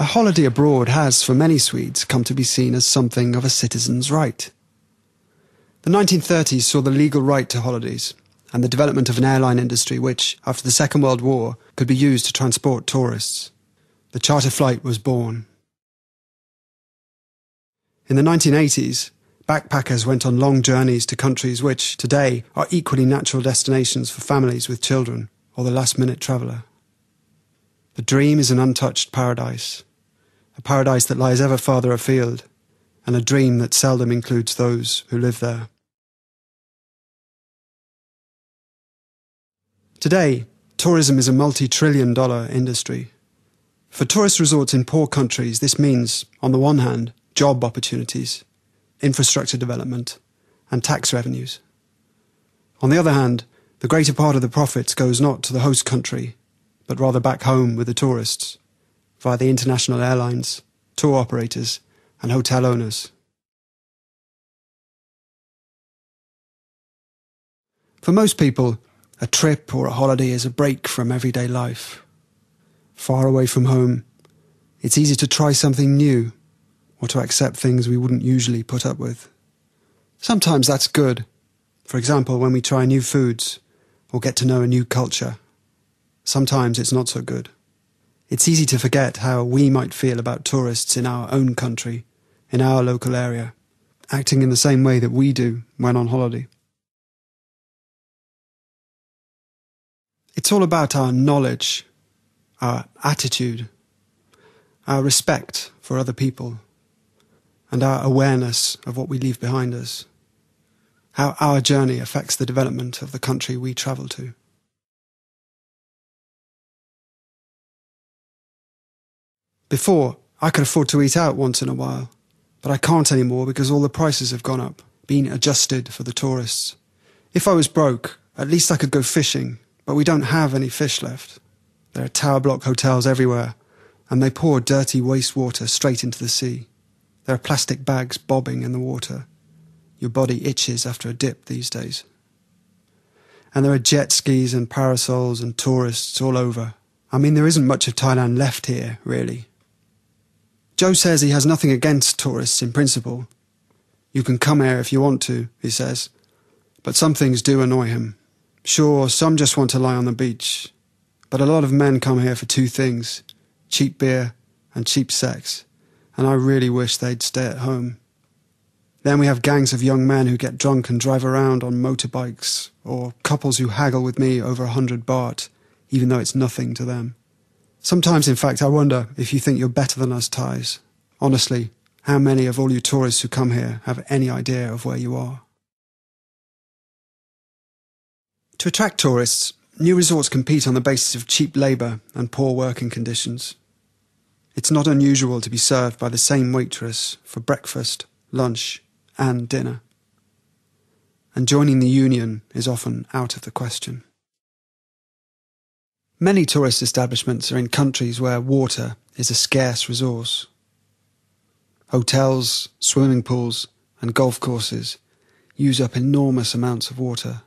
holiday abroad has, for many Swedes, come to be seen as something of a citizen's right. The 1930s saw the legal right to holidays and the development of an airline industry which, after the Second World War, could be used to transport tourists. The charter flight was born. In the 1980s, backpackers went on long journeys to countries which, today, are equally natural destinations for families with children or the last-minute traveller. The dream is an untouched paradise, a paradise that lies ever farther afield, and a dream that seldom includes those who live there. Today, tourism is a multi-trillion-dollar industry. For tourist resorts in poor countries, this means, on the one hand, job opportunities, infrastructure development, and tax revenues. On the other hand, the greater part of the profits goes not to the host country, but rather back home with the tourists, via the international airlines, tour operators, and hotel owners. For most people, a trip or a holiday is a break from everyday life. Far away from home, it's easy to try something new, or to accept things we wouldn't usually put up with. Sometimes that's good, for example when we try new foods, or get to know a new culture. Sometimes it's not so good. It's easy to forget how we might feel about tourists in our own country, in our local area, acting in the same way that we do when on holiday. It's all about our knowledge, our attitude, our respect for other people, and our awareness of what we leave behind us, how our journey affects the development of the country we travel to. Before, I could afford to eat out once in a while, but I can't anymore because all the prices have gone up, been adjusted for the tourists. If I was broke, at least I could go fishing, but we don't have any fish left. There are tower block hotels everywhere, and they pour dirty wastewater straight into the sea. There are plastic bags bobbing in the water. Your body itches after a dip these days. And there are jet skis and parasols and tourists all over. I mean, there isn't much of Thailand left here, really. Joe says he has nothing against tourists in principle. You can come here if you want to, he says. But some things do annoy him. Sure, some just want to lie on the beach. But a lot of men come here for two things, cheap beer and cheap sex. And I really wish they'd stay at home. Then we have gangs of young men who get drunk and drive around on motorbikes, or couples who haggle with me over 100 baht, even though it's nothing to them. Sometimes, in fact, I wonder if you think you're better than us Thais. Honestly, how many of all you tourists who come here have any idea of where you are? To attract tourists, new resorts compete on the basis of cheap labour and poor working conditions. It's not unusual to be served by the same waitress for breakfast, lunch, and dinner. And joining the union is often out of the question. Many tourist establishments are in countries where water is a scarce resource. Hotels, swimming pools, and golf courses use up enormous amounts of water,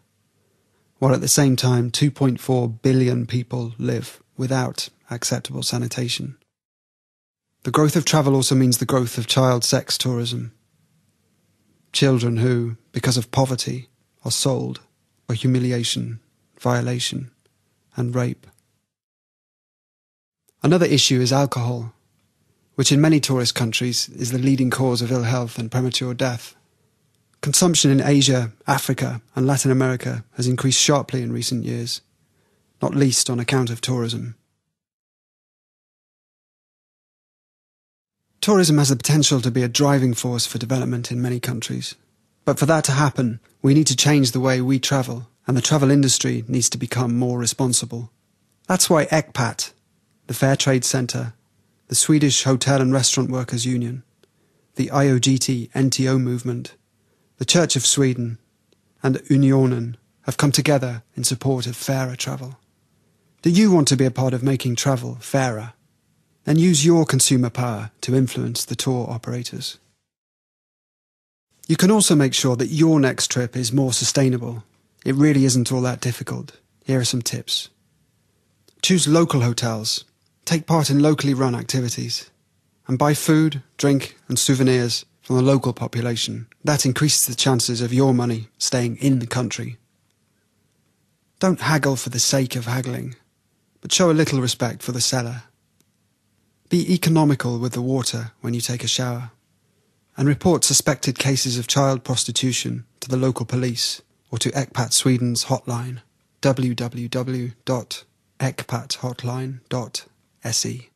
while at the same time 2.4 billion people live without acceptable sanitation. The growth of travel also means the growth of child sex tourism. Children who, because of poverty, are sold for humiliation, violation, and rape. Another issue is alcohol, which in many tourist countries is the leading cause of ill health and premature death. Consumption in Asia, Africa, and Latin America has increased sharply in recent years, not least on account of tourism. Tourism has the potential to be a driving force for development in many countries. But for that to happen, we need to change the way we travel, and the travel industry needs to become more responsible. That's why ecpat, the Fair Trade Centre, the Swedish Hotel and Restaurant Workers Union, the IOGT NTO movement, the Church of Sweden, and Unionen have come together in support of fairer travel. Do you want to be a part of making travel fairer? Then use your consumer power to influence the tour operators. You can also make sure that your next trip is more sustainable. It really isn't all that difficult. Here are some tips. Choose local hotels. Take part in locally run activities. and buy food, drink and souvenirs from the local population. That increases the chances of your money staying in the country. Don't haggle for the sake of haggling, but show a little respect for the seller. Be economical with the water when you take a shower, and report suspected cases of child prostitution to the local police or to ecpat Sweden's hotline, www.ecpathotline.se.